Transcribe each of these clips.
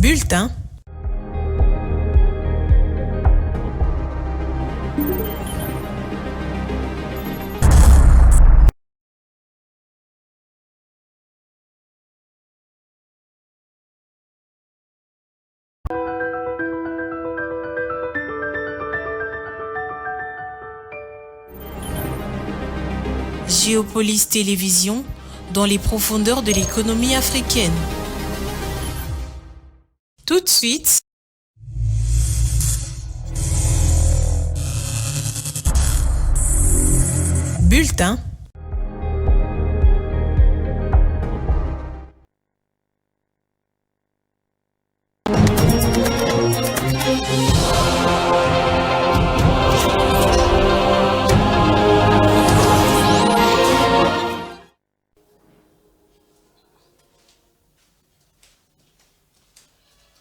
Bulletin. Géopolis Télévision, dans les profondeurs de l'économie africaine. Tout de suite, bulletin.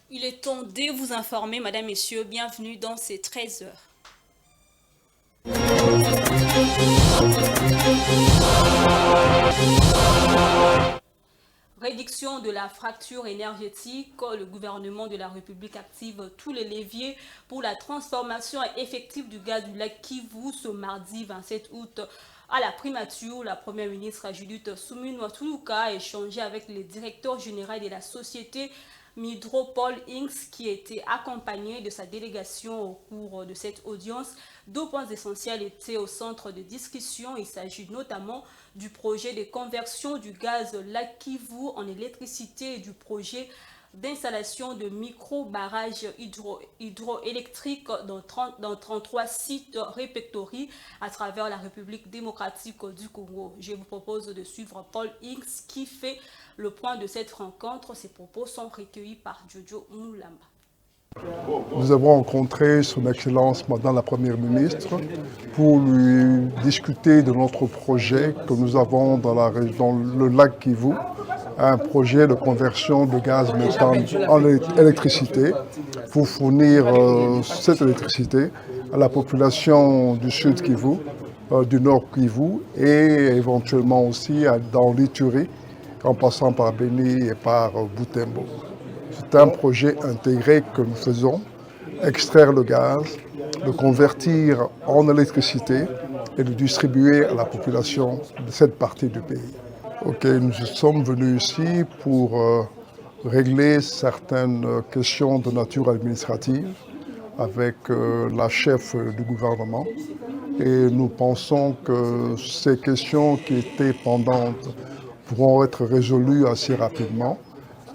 Il est temps de vous informer, Madame, Messieurs, bienvenue dans ces 13 heures. Réduction de la fracture énergétique, le gouvernement de la République active tous les leviers pour la transformation effective du gaz du lac Kivu ce mardi 27 août. À la primature, la première ministre Judith Suminwa-Tuluka a échangé avec le directeur général de la société Midropol Inc., qui était accompagné de sa délégation au cours de cette audience. Deux points essentiels étaient au centre de discussion. Il s'agit notamment du projet de conversion du gaz lac Kivu en électricité et du projet d'installation de micro-barrages hydroélectriques dans 33 sites répertoriés à travers la République démocratique du Congo. Je vous propose de suivre Paul X qui fait le point de cette rencontre. Ses propos sont recueillis par Jojo Mulamba. Nous avons rencontré son Excellence Madame la Première ministre pour lui discuter de notre projet que nous avons dans le lac Kivu, un projet de conversion de gaz méthane en électricité pour fournir cette électricité à la population du sud Kivu, du nord Kivu et éventuellement aussi dans l'Ituri en passant par Beni et par Butembo. C'est un projet intégré que nous faisons, extraire le gaz, le convertir en électricité et le distribuer à la population de cette partie du pays. Nous sommes venus ici pour régler certaines questions de nature administrative avec la chef du gouvernement et nous pensons que ces questions qui étaient pendantes pourront être résolues assez rapidement.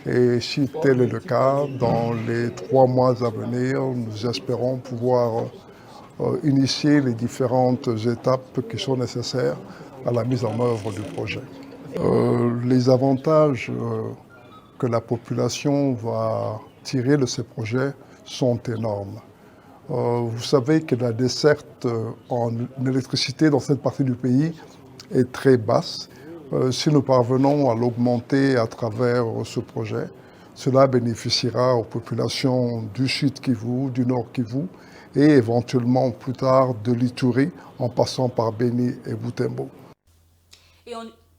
Et si tel est le cas, dans les 3 mois à venir, nous espérons pouvoir initier les différentes étapes qui sont nécessaires à la mise en œuvre du projet. Les avantages que la population va tirer de ces projets sont énormes. Vous savez que la desserte en électricité dans cette partie du pays est très basse. Si nous parvenons à l'augmenter à travers ce projet, cela bénéficiera aux populations du sud Kivu, du nord Kivu et éventuellement plus tard de l'Ituri en passant par Beni et Butembo.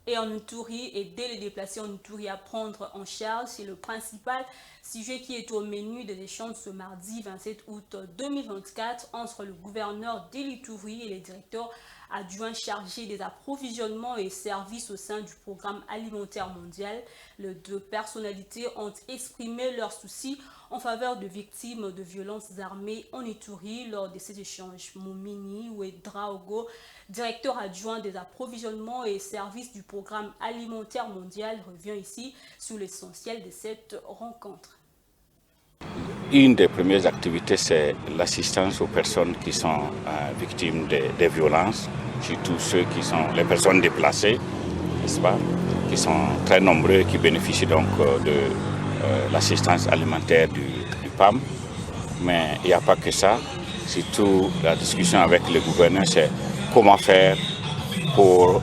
Et en Ituri, aider les déplacés en Ituri à prendre en charge, c'est le principal sujet qui est au menu des échanges ce mardi 27 août 2024 entre le gouverneur de l'Ituri et les directeurs adjoints chargés des approvisionnements et services au sein du programme alimentaire mondial. Les deux personnalités ont exprimé leurs soucis en faveur de victimes de violences armées en Ituri lors de ces échanges. Moumini Ouedraogo, directeur adjoint des approvisionnements et services du programme alimentaire mondial, revient ici sur l'essentiel de cette rencontre. Une des premières activités, c'est l'assistance aux personnes qui sont victimes des violences, surtout ceux qui sont les personnes déplacées, n'est-ce pas, qui sont très nombreux, qui bénéficient donc de l'assistance alimentaire du PAM. Mais il n'y a pas que ça, surtout la discussion avec le gouverneur, c'est comment faire pour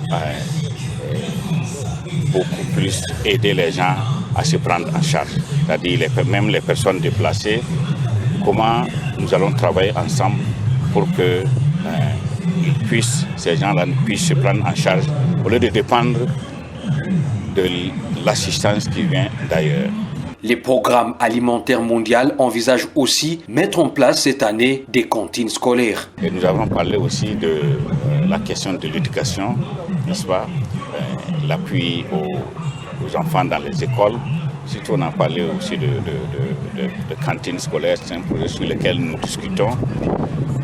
beaucoup plus aider les gens à se prendre en charge, c'est-à-dire même les personnes déplacées, comment nous allons travailler ensemble pour que ces gens-là puissent se prendre en charge au lieu de dépendre de l'assistance qui vient d'ailleurs. Les programmes alimentaires mondiaux envisagent aussi mettre en place cette année des cantines scolaires. Et nous avons parlé aussi de la question de l'éducation, n'est-ce pas, l'appui aux enfants dans les écoles. Surtout, on a parlé aussi de cantines scolaires, c'est un projet sur lequel nous discutons.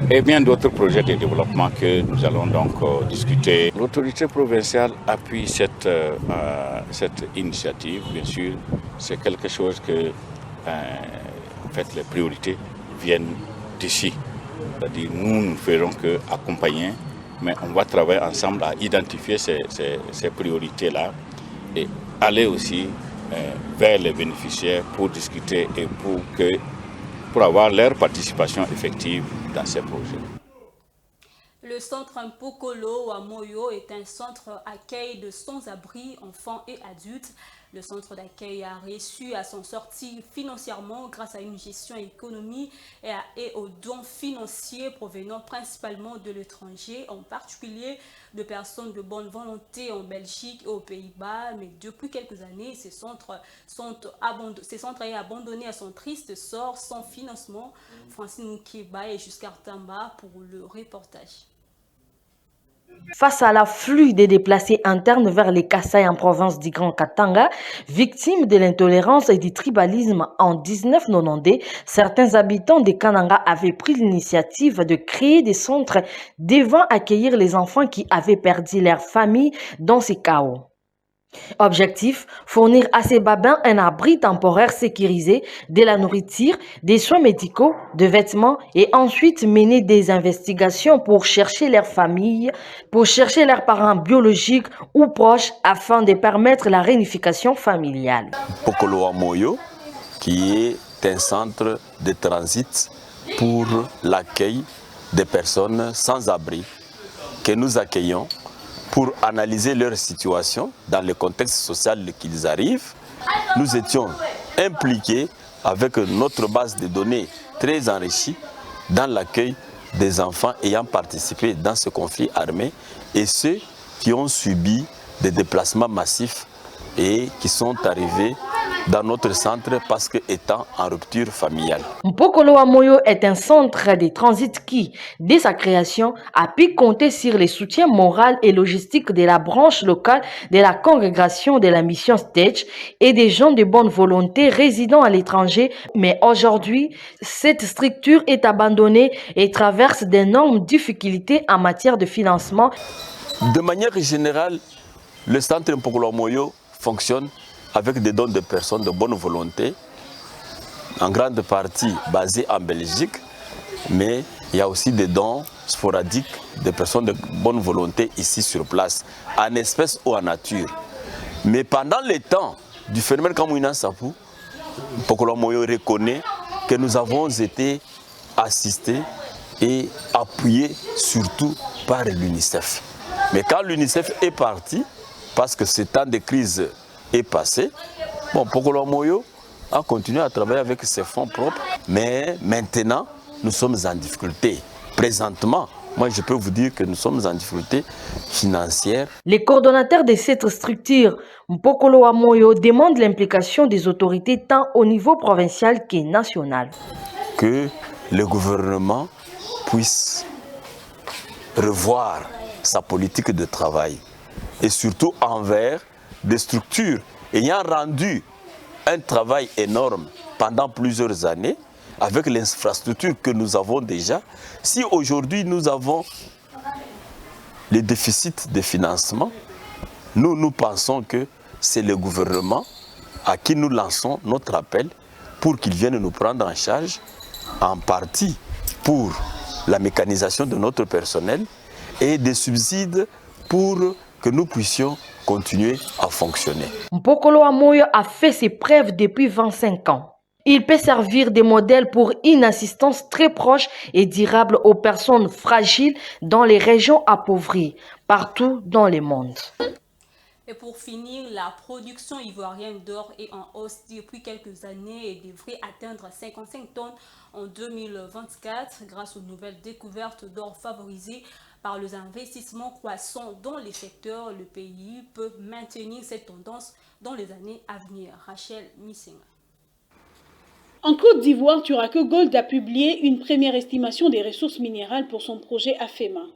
Et bien d'autres projets de développement que nous allons donc discuter. L'autorité provinciale appuie cette initiative, bien sûr. C'est quelque chose que, en fait, les priorités viennent d'ici. C'est-à-dire, nous ne ferons qu'accompagner, mais on va travailler ensemble à identifier ces priorités-là et aller aussi vers les bénéficiaires pour discuter et pour avoir leur participation effective dans ces projets. Le centre Mpokolo à Moyo est un centre accueil de sans-abri, enfants et adultes. Le centre d'accueil a reçu à son sortie financièrement grâce à une gestion économique et aux dons financiers provenant principalement de l'étranger, en particulier de personnes de bonne volonté en Belgique et aux Pays-Bas. Mais depuis quelques années, ces centres est abandonné à son triste sort sans financement. Francine Moukeba et Jusqu'à Tamba pour le reportage. Face à l'afflux des déplacés internes vers les Kasaï en province du Grand Katanga, victimes de l'intolérance et du tribalisme en 1990, certains habitants de Kananga avaient pris l'initiative de créer des centres devant accueillir les enfants qui avaient perdu leur famille dans ces chaos. Objectif, fournir à ces babins un abri temporaire sécurisé, de la nourriture, des soins médicaux, de vêtements et ensuite mener des investigations pour chercher leurs familles, pour chercher leurs parents biologiques ou proches afin de permettre la réunification familiale. Mpokolo à Moyo, qui est un centre de transit pour l'accueil des personnes sans abri que nous accueillons pour analyser leur situation dans le contexte social qu'ils arrivent. Nous étions impliqués avec notre base de données très enrichie dans l'accueil des enfants ayant participé dans ce conflit armé et ceux qui ont subi des déplacements massifs et qui sont arrivés dans notre centre parce qu'étant en rupture familiale. Mpokolo à Moyo est un centre de transit qui, dès sa création, a pu compter sur le soutien moral et logistique de la branche locale de la congrégation de la mission Stage et des gens de bonne volonté résidant à l'étranger. Mais aujourd'hui, cette structure est abandonnée et traverse d'énormes difficultés en matière de financement. De manière générale, le centre Mpokolo à Moyo fonctionne avec des dons de personnes de bonne volonté, en grande partie basés en Belgique, mais il y a aussi des dons sporadiques de personnes de bonne volonté ici sur place, en espèces ou en nature. Mais pendant les temps du phénomène Kamouina Sapou, Mpokolo à Moyo reconnaît que nous avons été assistés et appuyés surtout par l'UNICEF. Mais quand l'UNICEF est parti, parce que ce temps de crise est passé, Mpokolo à Moyo a continué à travailler avec ses fonds propres, mais maintenant, nous sommes en difficulté. Présentement, moi je peux vous dire que nous sommes en difficulté financière. Les coordonnateurs de cette structure, Mpokolo à Moyo, demandent l'implication des autorités tant au niveau provincial que national. Que le gouvernement puisse revoir sa politique de travail et surtout envers des structures ayant rendu un travail énorme pendant plusieurs années avec l'infrastructure que nous avons déjà. Si aujourd'hui nous avons les déficits de financement, nous pensons que c'est le gouvernement à qui nous lançons notre appel pour qu'il vienne nous prendre en charge en partie pour la mécanisation de notre personnel et des subsides pour que nous puissions continuer à fonctionner. Mpokolo à Moyo a fait ses preuves depuis 25 ans. Il peut servir de modèle pour une assistance très proche et durable aux personnes fragiles dans les régions appauvries, partout dans le monde. Et pour finir, la production ivoirienne d'or est en hausse depuis quelques années et devrait atteindre 55 tonnes en 2024 grâce aux nouvelles découvertes d'or favorisées par les investissements croissants dans les secteurs. Le pays peut maintenir cette tendance dans les années à venir. Rachel Missenga. En Côte d'Ivoire, Turaco Gold a publié une première estimation des ressources minérales pour son projet AFEMA.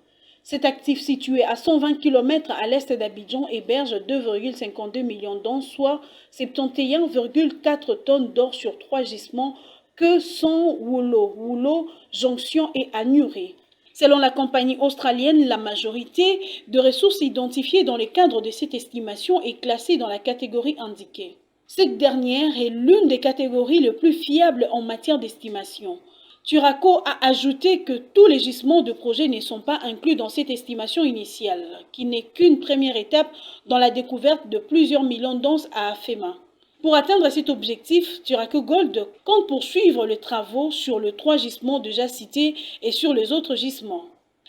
Cet actif situé à 120 km à l'est d'Abidjan héberge 2,52 millions d'onces, soit 71,4 tonnes d'or sur 3 gisements que sont Woulo, Jonction et Anuré. Selon la compagnie australienne, la majorité de ressources identifiées dans le cadre de cette estimation est classée dans la catégorie indiquée. Cette dernière est l'une des catégories les plus fiables en matière d'estimation. Turaco a ajouté que tous les gisements de projet ne sont pas inclus dans cette estimation initiale, qui n'est qu'une première étape dans la découverte de plusieurs millions d'onces à AFEMA. Pour atteindre cet objectif, Turaco Gold compte poursuivre les travaux sur les 3 gisements déjà cités et sur les autres gisements.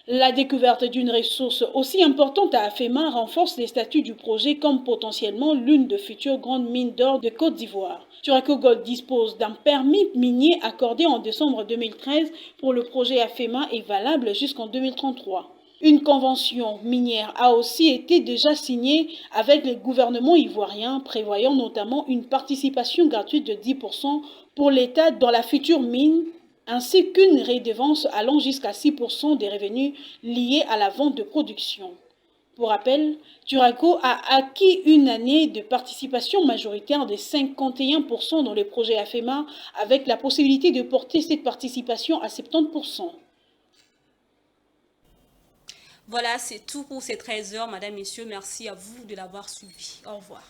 La découverte d'une ressource aussi importante à AFEMA renforce les statuts du projet comme potentiellement l'une des futures grandes mines d'or de Côte d'Ivoire. Turaco Gold dispose d'un permis minier accordé en décembre 2013 pour le projet AFEMA et valable jusqu'en 2033. Une convention minière a aussi été déjà signée avec le gouvernement ivoirien, prévoyant notamment une participation gratuite de 10% pour l'État dans la future mine, ainsi qu'une redevance allant jusqu'à 6% des revenus liés à la vente de production. Pour rappel, Turaco a acquis une année de participation majoritaire de 51% dans le projet AFEMA, avec la possibilité de porter cette participation à 70%. Voilà, c'est tout pour ces 13 heures, Madame, Messieurs. Merci à vous de l'avoir suivi. Au revoir.